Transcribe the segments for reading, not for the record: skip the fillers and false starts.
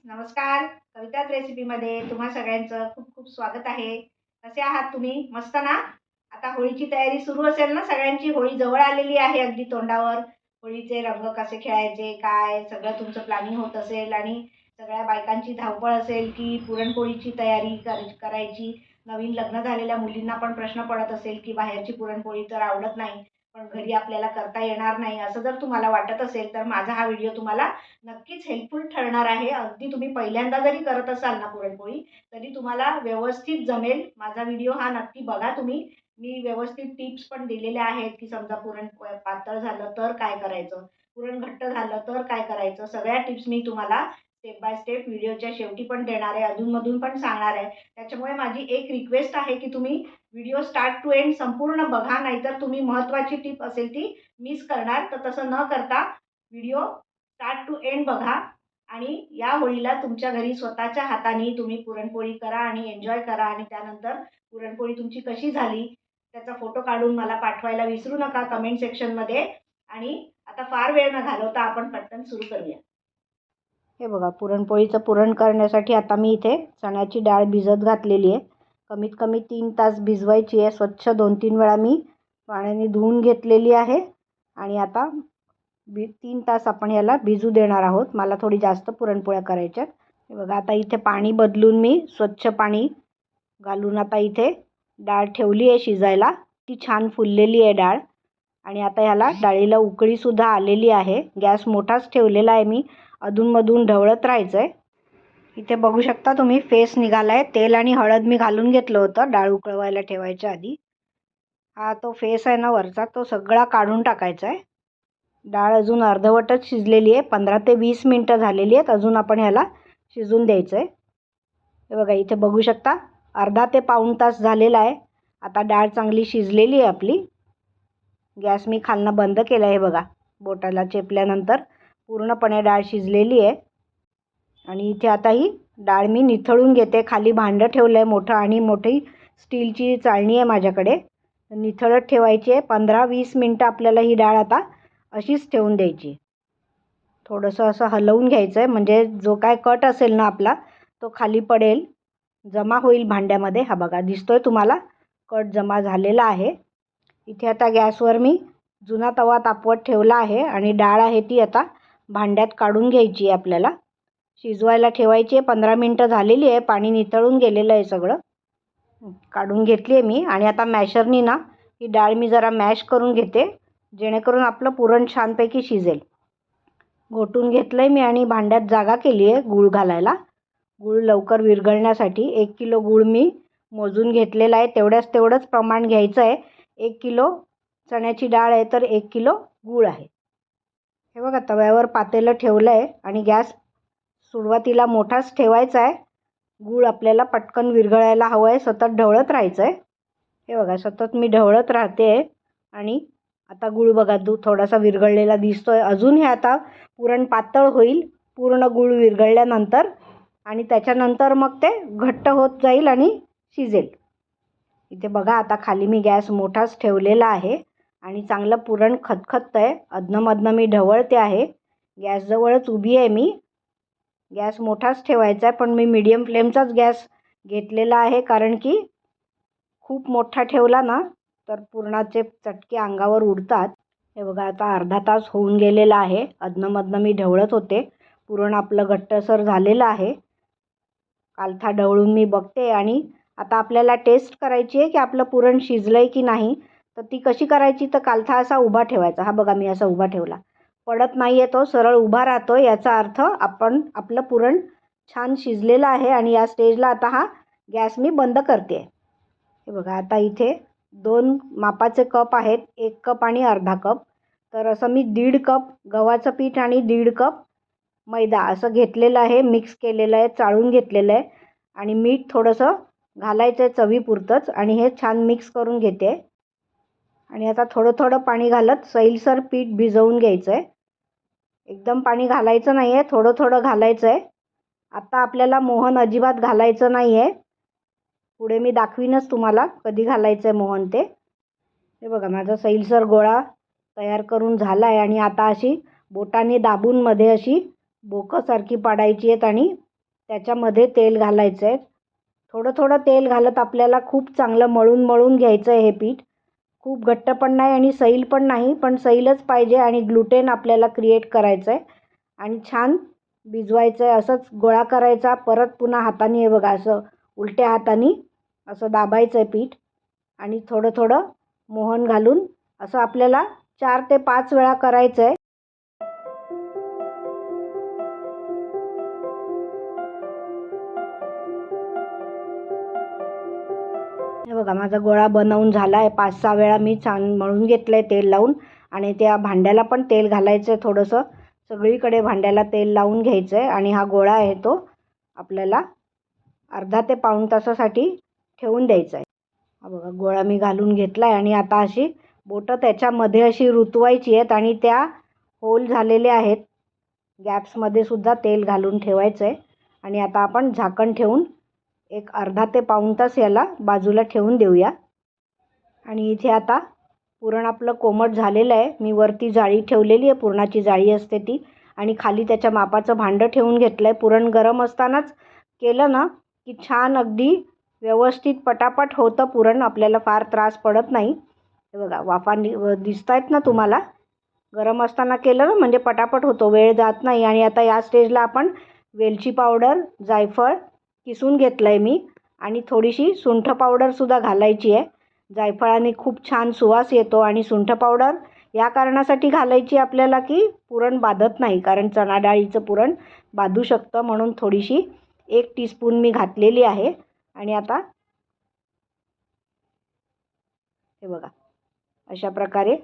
नमस्कार. कविताच रेसिपीमध्ये तुम्हा सगळ्यांचं खूप खूप स्वागत आहे. कसे आहात तुम्ही? मस्त ना? आता होळीची तयारी सुरू असेल ना सगळ्यांची? होळी जवळ आलेली आहे अगदी तोंडावर. होळीचे रंग कसे खेळायचे, काय सगळं तुमचं प्लॅनिंग होत असेल आणि सगळ्या बायकांची धावपळ असेल की पुरणपोळीची तयारी करायची. नवीन लग्न झालेल्या मुलींना पण प्रश्न पडत असेल की बाहेरची पुरणपोळी तर आवडत नाही, पण घरी आपल्याला करता येणार नाही. असं जर तुम्हाला वाटत असेल तर माझा हा व्हिडिओ तुम्हाला नक्कीच हेल्पफुल ठरणार आहे. अगदी तुम्ही पहिल्यांदा जरी करत असाल ना पुरणपोळी, तरी तुम्हाला व्यवस्थित जमेल. माझा व्हिडिओ हा नक्की बघा तुम्ही. मी व्यवस्थित टिप्स पण दिलेल्या आहेत, की समजा पुरण पातळ झालं तर काय करायचं, पुरण घट्ट झालं तर काय करायचं. सगळ्या टिप्स मी तुम्हाला स्टेप बाय स्टेप व्हिडिओच्या शेवटी पण देणार आहे, अधूनमधून पण सांगणार आहे. त्याच्यामुळे माझी एक रिक्वेस्ट आहे, की तुम्ही व्हिडिओ स्टार्ट टू एंड संपूर्ण बघा, नाहीतर तुम्ही महत्त्वाची टिप असेल ती मिस करणार. तर तसं न करता व्हिडिओ स्टार्ट टू एंड बघा आणि या होळीला तुमच्या घरी स्वतःच्या हाताने तुम्ही पुरणपोळी करा आणि एन्जॉय करा आणि त्यानंतर पुरणपोळी तुमची कशी झाली त्याचा फोटो काढून मला पाठवायला विसरू नका कमेंट सेक्शनमध्ये. आणि आता फार वेळ न घालवता आपण पटकन सुरू करूया. हे बघा, पुरणपोळीचं पुरण करण्यासाठी आता मी इथे चण्याची डाळ भिजत घातलेली आहे. कमीत कमी 3 तास भिजवायची आहे. स्वच्छ 2-3 वेळा मी पाण्याने धुवून घेतलेली आहे आणि आता 3 तास आपण याला भिजू देणार आहोत. मला थोडी जास्त पुरणपोळ्या करायच्या आहेत. हे बघा, आता इथे पाणी बदलून मी स्वच्छ पाणी घालून आता इथे डाळ ठेवली आहे शिजायला. ती छान फुललेली आहे डाळ आणि आता ह्याला डाळीला उकळीसुद्धा आलेली आहे. गॅस मोठाच ठेवलेला आहे मी. अधूनमधून ढवळत राहायचं आहे. इथे बघू शकता तुम्ही फेस निघाला आहे. तेल आणि हळद मी घालून घेतलं होतं डाळ उकळवायला ठेवायच्या आधी. हा तो फेस आहे ना वरचा, तो सगळा काढून टाकायचा आहे. डाळ अजून अर्धवटच शिजलेली आहे. 15 ते 20 मिनटं झालेली आहेत. अजून आपण ह्याला शिजून द्यायचं आहे. हे बघा, इथे बघू शकता अर्धा ते पाऊण तास झालेला आहे. आता डाळ चांगली शिजलेली आहे आपली. गॅस मी खालनं बंद केला आहे. बघा, बोटाला चेपल्यानंतर पूर्णपणे डाळ शिजलेली आहे. आणि इथे आता ही डाळ मी निथळून घेते. खाली भांडं ठेवलं आहे मोठं आणि मोठी स्टीलची चाळणी आहे माझ्याकडे. निथळत ठेवायची आहे. 15-20 मिनटं आपल्याला ही डाळ आता अशीच ठेवून द्यायची. थोडंसं असं हलवून घ्यायचं आहे, म्हणजे जो काय कट असेल ना आपला तो खाली पडेल, जमा होईल भांड्यामध्ये. हा बघा, दिसतोय तुम्हाला कट जमा झालेला आहे. इथे आता गॅसवर मी जुना तवा तापवत ठेवला आहे आणि डाळ आहे ती आता भांड्यात काढून घ्यायची आहे. आपल्याला शिजवायला ठेवायची आहे. 15 मिनटं झालेली आहे. पाणी निथळून गेलेलं आहे सगळं. काढून घेतली आहे मी आणि आता मॅशरनी ना ही डाळ मी जरा मॅश करून घेते, जेणेकरून आपलं पुरण छानपैकी शिजेल. घोटून घेतलं आहे मी आणि भांड्यात जागा केली आहे गूळ घालायला. गूळ लवकर विरघळण्यासाठी 1 किलो गूळ मी मोजून घेतलेला आहे. तेवढंच प्रमाण घ्यायचं आहे. 1 किलो चण्याची डाळ आहे तर 1 किलो गूळ आहे. हे बघा, तव्यावर पातेलं ठेवलं आहे आणि गॅस सुरुवातीला मोठाच ठेवायचा आहे. गूळ आपल्याला पटकन विरघळायला हवं आहे. सतत ढवळत राहायचं आहे. हे बघा, सतत मी ढवळत राहते आणि आता गूळ बघा थोडासा विरघळलेला दिसतोय. अजून हे आता पुरण पातळ होईल पूर्ण गूळ विरघळल्यानंतर आणि त्याच्यानंतर मग ते घट्ट होत जाईल आणि शिजेल. इथे बघा, आता खाली मी गॅस मोठाच ठेवलेला आहे आणि चांगलं पुरण खदखदतं आहे. अधनंमधनं मी ढवळते आहे. गॅसजवळच उभी आहे मी. गॅस मोठाच ठेवायचा आहे, पण मी मीडियम फ्लेमचाच गॅस घेतलेला आहे, कारण की खूप मोठा ठेवला ना तर पुरणाचे चटके अंगावर उडतात. हे बघा, आता अर्धा तास होऊन गेलेला आहे. अधनंमधनं मी ढवळत होते. पुरण आपलं घट्टसर झालेलं आहे. कालथा ढवळून मी बघते आणि आता आपल्याला टेस्ट करायची आहे की आपलं पुरण शिजलं आहे की नाही. तर ती कशी करायची, तर कालथा असा उभा ठेवायचा. हा बघा, मी असा उभा ठेवला, पडत नाही आहे तो, सरळ उभा राहतो. याचा अर्थ आपलं पुरण छान शिजलेलं आहे. आणि या स्टेजला आता हा गॅस मी बंद करते. हे बघा, आता इथे 2 मापाचे कप आहेत, 1 कप आणि अर्धा कप. तर असं मी 1.5 कप गव्हाचं पीठ आणि 1.5 कप मैदा असं घेतलेलं आहे. मिक्स केलेलं आहे, चाळून घेतलेलं आहे आणि मीठ थोडंसं घालायचं आहे चवीपुरतंच आणि हे छान मिक्स करून घेते. आणि आता थोडं थोडं पाणी घालत सैलसर पीठ भिजवून घ्यायचं आहे. एकदम पाणी घालायचं नाही आहे, थोडं थोडं घालायचं आहे. आता आपल्याला मोहन अजिबात घालायचं नाही आहे. पुढे मी दाखवीनच तुम्हाला कधी घालायचं आहे मोहन ते. हे बघा, माझा सैलसर गोळा तयार करून झाला आहे आणि आता अशी बोटाने दाबून मध्ये अशी बोकंसारखी पाडायची आहेत आणि त्याच्यामध्ये तेल घालायचं आहे. थोडं थोडं तेल घालत आपल्याला खूप चांगलं मळून घ्यायचं आहे हे पीठ. खूप घट्ट पण नाही आणि सैल पण नाही, पण सैलच पाहिजे आणि ग्लुटेन आपल्याला क्रिएट करायचं आहे आणि छान भिजवायचं आहे. असंच गोळा करायचा, परत पुन्हा हाताने हे बघा असं उलट्या हाताने असं दाबायचं आहे पीठ आणि थोडं थोडं मोहन घालून असं आपल्याला 4 ते 5 वेळा करायचं आहे. हे बघा माझा गोळा बनवून झाला आहे. 5-6 वेळा मी छान मळून घेतलं आहे तेल लावून आणि त्या भांड्याला पण तेल घालायचं आहे थोडंसं. सगळीकडे भांड्याला तेल लावून घ्यायचं आहे आणि हा गोळा आहे तो आपल्याला अर्धा ते पाऊण तासासाठी ठेवून द्यायचा आहे. हा बघा गोळा मी घालून घेतला आहे आणि आता अशी बोटं त्याच्यामध्ये अशी रुतवायची आहेत आणि त्या होल झालेले आहेत गॅप्समध्ये सुद्धा तेल घालून ठेवायचं आहे आणि आता आपण झाकण ठेवून एक अर्धा ते पाऊण तास याला बाजूला ठेवून देऊया. आणि इथे आता पुरण आपलं कोमट झालेलं आहे. मी वरती जाळी ठेवलेली आहे, पुरणाची जाळी असते ती, आणि खाली त्याच्या मापाचं भांडं ठेवून घेतलं आहे. पुरण गरम असतानाच केलं ना की छान अगदी व्यवस्थित पटापट होतं पुरण, आपल्याला फार त्रास पडत नाही. हे बघा वाफा दिसत आहेत ना तुम्हाला. गरम असताना केलं ना म्हणजे पटापट होतो, वेळ जात नाही. आणि आता या स्टेजला आपण वेलची पावडर, जायफळ किसून घेतलं आहे मी आणि थोडीशी सुंठ पावडरसुद्धा घालायची आहे. जायफळाने खूप छान सुवास येतो आणि सुंठ पावडर या कारणासाठी घालायची आपल्याला की पुरण बाधत नाही, कारण चणा डाळीचं पुरण बाधू शकतं, म्हणून थोडीशी 1 टीस्पून मी घातलेली आहे. आणि आता हे बघा अशा प्रकारे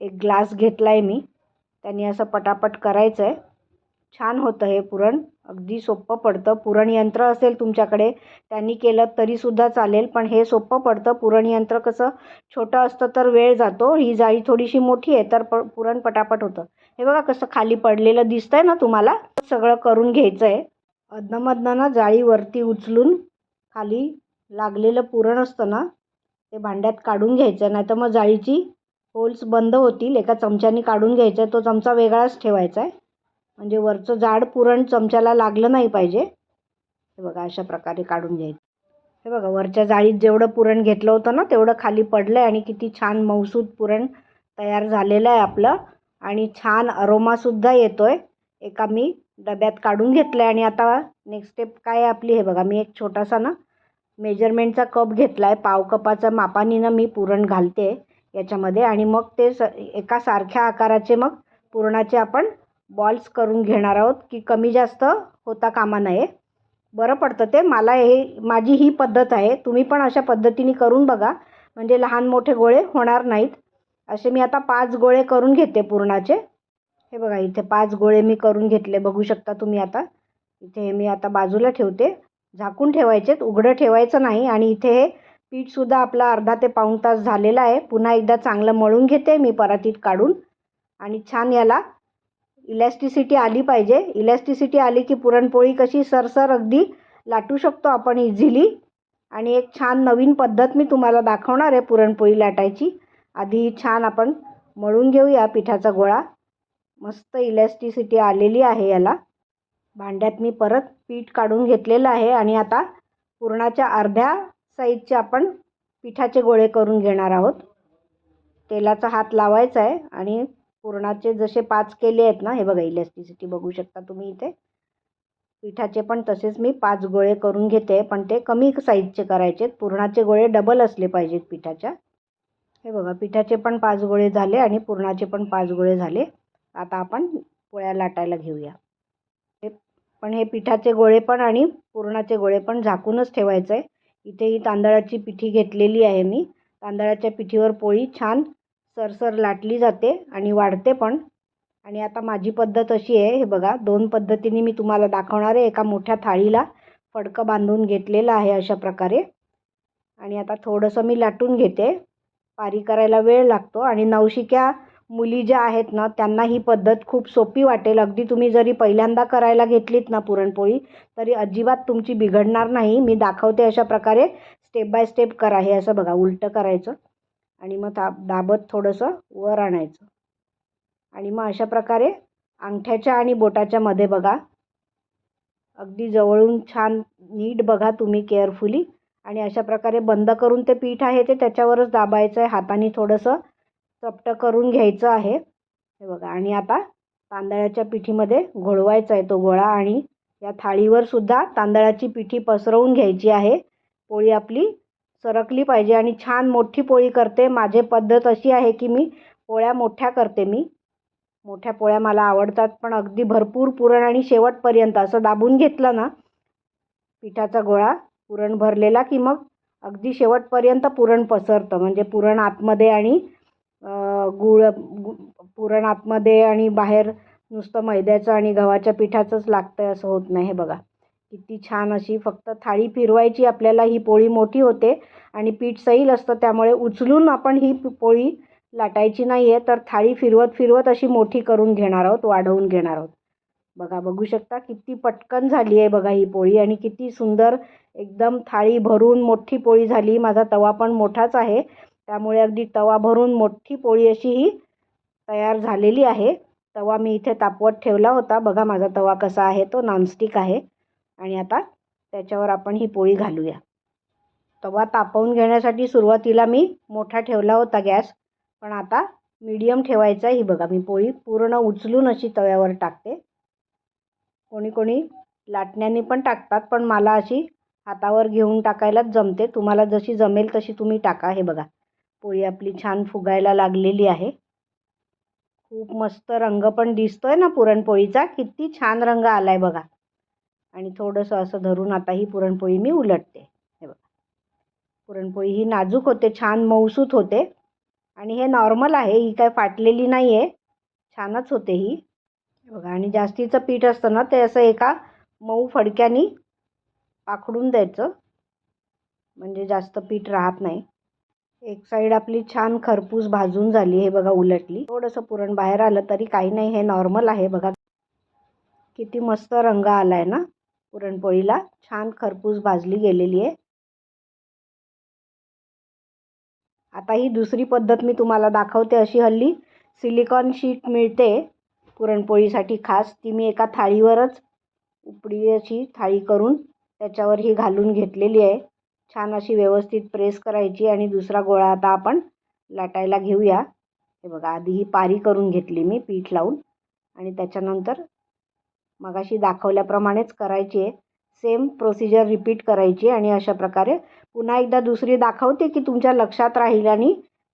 एक ग्लास घेतला आहे मी, त्यांनी असं पटापट करायचं आहे. छान होतं हे पुरण, अगदी सोपं पडतं. पुरण यंत्र असेल तुमच्याकडे त्यांनी केलं तरीसुद्धा चालेल, पण हे सोपं पडतं. पुरण यंत्र कसं छोटं असतं तर वेळ जातो, ही जाळी थोडीशी मोठी आहे तर पुरण पटापट होतं. हे बघा कसं खाली पडलेलं दिसतंय ना तुम्हाला. सगळं करून घ्यायचं आहे. अधनमधनं ना जाळी वरती उचलून खाली लागलेलं पुरण असतं ना ते भांड्यात काढून घ्यायचं, नाही तर मग जाळीची होल्स बंद होतील. एका चमच्याने काढून घ्यायचं आहे, तो चमचा वेगळाच ठेवायचा आहे म्हणजे वरचं जाड पुरण चमच्याला लागलं नाही पाहिजे. हे बघा अशा प्रकारे काढून घ्यायचं. हे बघा वरच्या जाळीत जेवढं पुरण घेतलं होतं ना तेवढं खाली पडलं आहे आणि किती छान मऊसूत पुरण तयार झालेलं आहे आपलं आणि छान अरोमासुद्धा येतो आहे. एका मी डब्यात काढून घेतलं आहे आणि आता नेक्स्ट स्टेप काय आहे आपली. हे बघा मी एक छोटासा ना मेजरमेंटचा कप घेतला आहे, पाव कपाच्या मापाने मी पुरण घालते याच्यामध्ये आणि मग ते एका सारख्या आकाराचे मग पुरणाचे आपण बॉल्स करून घेणार आहोत की कमी जास्त होता कामा नये. बरं पडतं ते. मला माझी ही पद्धत आहे, तुम्ही पण अशा पद्धतीने करून बघा म्हणजे लहान मोठे गोळे होणार नाहीत. असे मी आता 5 गोळे करून घेते पुरणाचे. हे बघा इथे 5 गोळे मी करून घेतले, बघू शकता तुम्ही. आता इथे मी आता बाजूला ठेवते. झाकून ठेवायचेत, उघडं ठेवायचं नाही. आणि इथे हे पीठसुद्धा आपला अर्धा ते पाऊण तास झालेला आहे. पुन्हा एकदा चांगलं मळून घेते मी परातीत काढून आणि छान याला इलॅस्टिसिटी आली पाहिजे. इलॅस्टिसिटी आली की पुरणपोळी कशी सरसर अगदी लाटू शकतो आपण इझिली. आणि एक छान नवीन पद्धत मी तुम्हाला दाखवणार आहे पुरणपोळी लाटायची. आधी छान आपण मळून घेऊया पिठाचा गोळा. मस्त इलॅस्टिसिटी आलेली आहे याला. भांड्यात मी परत पीठ काढून घेतलेलं आहे आणि आता पुरणाच्या अर्ध्या साईजचे आपण पिठाचे गोळे करून घेणार आहोत. तेलाचा हात लावायचा आहे आणि पुरणाचे जसे 5 केले आहेत ना, हे बघा इलॅस्टिसिटी बघू शकता तुम्ही इथे. पिठाचे पण तसेच मी 5 गोळे करून घेते, पण ते कमी साईजचे करायचे. पुरणाचे गोळे डबल असले पाहिजेत पिठाच्या. हे बघा पिठाचे पण 5 गोळे झाले आणि पुरणाचे पण 5 गोळे झाले. आता आपण पोळ्या लाटायला घेऊया. पण हे पिठाचे गोळे पण आणि पुरणाचे गोळे पण झाकूनच ठेवायचं आहे. इथे ही तांदळाची पिठी घेतलेली आहे मी. तांदळाच्या पिठीवर पोळी छान सरसर लाटली जाते आणि वाढते पण. आणि आता माझी पद्धत अशी आहे, हे बघा 2 पद्धतीने मी तुम्हाला दाखवणार आहे. एका मोठ्या थाळीला फडकं बांधून घेतलेलं आहे अशा प्रकारे आणि आता थोडंसं मी लाटून घेते. पारी करायला वेळ लागतो आणि नवशिक्या मुली ज्या आहेत ना त्यांना ही पद्धत खूप सोपी वाटेल. अगदी तुम्ही जरी पहिल्यांदा करायला घेतलीत ना पुरणपोळी तरी अजिबात तुमची बिघडणार नाही. मी दाखवते अशा प्रकारे स्टेप बाय स्टेप करा. हे असं बघा उलटं करायचं आणि मग दाबत थोडंसं वर आणायचं आणि मग अशा प्रकारे अंगठ्याच्या आणि बोटाच्या मध्ये बघा अगदी जवळून छान नीट बघा तुम्ही केअरफुली. आणि अशा प्रकारे बंद करून ते पीठ आहे ते त्याच्यावरच दाबायचं आहे. हाताने थोडंसं चपटं करून घ्यायचं आहे. हे बघा. आणि आता तांदळाच्या पिठीमध्ये घोळवायचा आहे तो गोळा. आणि या थाळीवर सुद्धा तांदळाची पिठी पसरवून घ्यायची आहे. पोळी आपली सरकली पाहिजे आणि छान मोठी पोळी करते. माझी पद्धत अशी आहे की मी पोळ्या मोठ्या करते. मोठ्या पोळ्या मला आवडतात. पण अगदी भरपूर पुरण आणि शेवटपर्यंत असं दाबून घेतलं ना पिठाचा गोळा पुरण भरलेला की मग अगदी शेवटपर्यंत पुरण पसरतं. म्हणजे पुरण आतमध्ये आणि पुरण आतमध्ये आणि बाहेर नुसतं मैद्याचं आणि गव्हाच्या पिठाचंच लागतं असं होत नाही. हे बघा किती छान अशी फक्त थाळी फिरवायची आपल्याला. ही पोळी मोठी होते आणि पीठ सैल असतं त्यामुळे उचलून आपण ही पोळी लाटायची नाही आहे, तर थाळी फिरवत फिरवत अशी मोठी करून घेणार आहोत, वाढवून घेणार आहोत. बघा बघू शकता किती पटकन झाली आहे बघा ही पोळी. आणि किती सुंदर एकदम थाळी भरून मोठी पोळी झाली. माझा तवा पण मोठाच आहे त्यामुळे अगदी तवा भरून मोठी पोळी अशी ही तयार झालेली आहे. तवा मी इथे तापवत ठेवला होता. बघा माझा तवा कसा आहे, तो नॉनस्टिक आहे. आणि आता त्याच्यावर आपण ही पोळी घालूया. तवा तापवून घेण्यासाठी सुरुवातीला मी मोठा ठेवला होता गॅस, पण आता मीडियम ठेवायचा. ही बघा मी पोळी पूर्ण उचलून अशी तव्यावर टाकते. कोणी कोणी लाटण्याने पण टाकतात, पण मला अशी हातावर घेऊन टाकायलाच जमते. तुम्हाला जशी जमेल तशी तुम्ही टाका. हे बघा पोळी आपली छान फुगायला लागलेली आहे. खूप मस्त रंग पण दिसतोय ना पुरणपोळीचा. किती छान रंग आलाय बघा. आणि थोडंसं असं धरून आता ही पुरणपोळी मी उलटते. हे बघा पुरणपोळी ही नाजूक होते, छान मऊसूत होते. आणि हे नॉर्मल आहे, ही काय फाटलेली नाही आहे, छानच होते ही. बघा. आणि जास्तीचं पीठ असतं ना ते असं एका मऊ फडक्याने पाखडून द्यायचं, म्हणजे जास्त पीठ राहत नाही. एक साईड आपली छान खरपूस भाजून झाली. हे बघा उलटली. थोडंसं पुरण बाहेर आलं तरी काही नाही, हे नॉर्मल आहे. बघा किती मस्त रंग आलाय ना पुरणपोळीला. छान खरपूस भाजली गेलेली आहे. आता ही दुसरी पद्धत मी तुम्हाला दाखवते. अशी हल्ली सिलिकॉन शीट मिळते पुरणपोळीसाठी खास. ती मी एका थाळीवरच उपडी अशी थाळी करून त्याच्यावर ही घालून घेतलेली आहे. छान अशी व्यवस्थित प्रेस करायची. आणि दुसरा गोळा आता आपण लाटायला घेऊया. हे बघा आधी ही पारी करून घेतली मी पीठ लावून. आणि त्याच्यानंतर मगाशी दाखवल्याप्रमाणेच करायची आहे. सेम प्रोसिजर रिपीट करायची. आणि अशा प्रकारे पुन्हा एकदा दुसरी दाखवते की तुमच्या लक्षात राहील आणि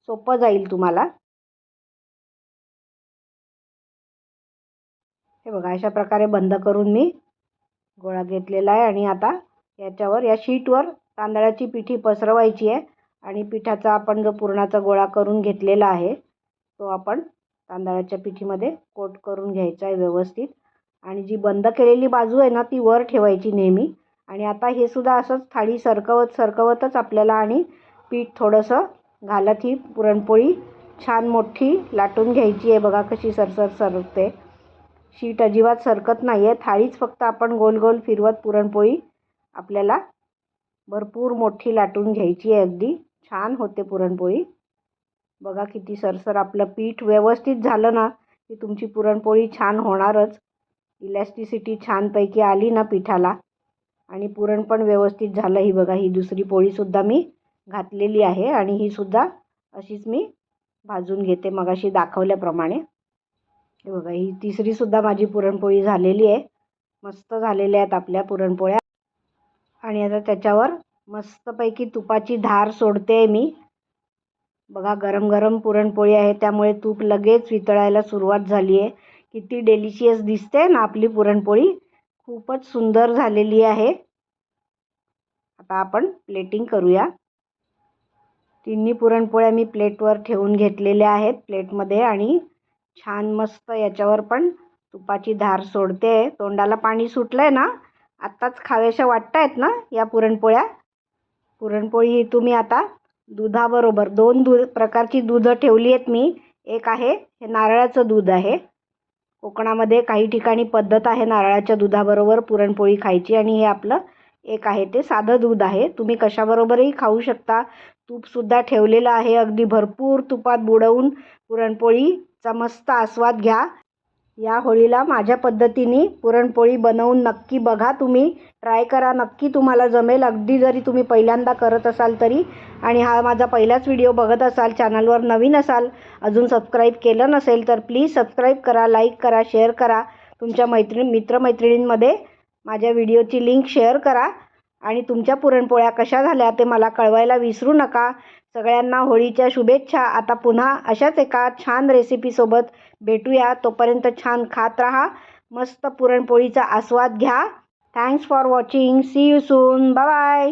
सोपं जाईल तुम्हाला. हे बघा अशा प्रकारे बंद करून मी गोळा घेतलेला आहे. आणि आता याच्यावर या शीटवर तांदळाची पिठी पसरवायची आहे. आणि पिठाचा आपण जो पुरणाचा गोळा करून घेतलेला आहे तो आपण तांदळाच्या पिठीमध्ये कोट करून घ्यायचा आहे व्यवस्थित. आणि जी बंद केलेली बाजू आहे ना ती वर ठेवायची नेहमी. आणि आता हे सुद्धा असंच थाळी सरकवतच आपल्याला आणि पीठ थोडंसं घालत ही पुरणपोळी छान मोठी लाटून घ्यायची आहे. बघा कशी सरसर सरकते. शीट अजिबात सरकत नाही आहे. थाळीच फक्त आपण गोल गोल फिरवत पुरणपोळी आपल्याला भरपूर मोठी लाटून घ्यायची आहे. अगदी छान होते पुरणपोळी. बघा किती सरसर आपलं पीठ व्यवस्थित झालं ना की तुमची पुरणपोळी छान होणारच. इलॅस्टिसिटी छानपैकी आली ना पिठाला. आणि पुरण पण व्यवस्थित झालं. ही बघा ही दुसरी पोळीसुद्धा मी घातलेली आहे. आणि ही सुद्धा अशीच मी भाजून घेते मगाशी दाखवल्याप्रमाणे. हे बघा ही तिसरीसुद्धा माझी पुरणपोळी झालेली आहे. मस्त झालेल्या आहेत आपल्या पुरणपोळ्या. आणि आता त्याच्यावर मस्तपैकी तुपाची धार सोडते मी. बघा गरम गरम पुरणपोळी आहे त्यामुळे तूप लगेच वितळायला सुरुवात झाली आहे. किती डेलिशियस दिसते ना आपली पुरणपोळी. खूपच सुंदर झालेली आहे. आता आपण प्लेटिंग करूया. तिन्ही पुरणपोळ्या मी प्लेटवर ठेवून घेतलेल्या आहेत प्लेटमध्ये. आणि छान मस्त याच्यावर पण तुपाची धार सोडते. तोंडाला पाणी सुटलंय ना, आत्ताच खाव्याशा वाटतायत ना या पुरणपोळ्या. पुरणपोळी ही तुम्ही आता दुधाबरोबर 2 प्रकारची दूधं ठेवली आहेत मी. एक आहे हे नारळाचं दूध आहे. कोकणामध्ये काही ठिकाणी पद्धत आहे नारळाच्या दुधाबरोबर पुरणपोळी खायची. आणि हे आपलं एक आहे ते साधं दूध आहे. तुम्ही कशाबरोबरही खाऊ शकता. तूपसुद्धा ठेवलेलं आहे. अगदी भरपूर तुपात बुडवून पुरणपोळीचा मस्त आस्वाद घ्या. या होळीला माझ्या पद्धतीने पुरणपोळी बनवून नक्की बघा, तुम्ही ट्राय करा, नक्की तुम्हाला जमेल. अगदी जरी तुम्ही पहिल्यांदा करत असाल तरी. आणि हा माझा पहिलाच व्हिडिओ बघत असाल, चॅनलवर नवीन असाल, अजून सबस्क्राईब केलं नसेल तर प्लीज सबस्क्राईब करा, लाईक करा, शेअर करा. तुमच्या मित्रमैत्रिणींमध्ये माझ्या व्हिडिओची लिंक शेअर करा. आणि तुमच्या पुरणपोळ्या कशा झाल्या ते मला कळवायला विसरू नका. सगळ्यांना होळीच्या शुभेच्छा. आता पुन्हा अशाच एका छान रेसिपीसोबत भेटूया. तोपर्यंत छान खात राहा, मस्त पुरणपोळीचा आस्वाद घ्या. Thanks for watching. See you soon. Bye bye.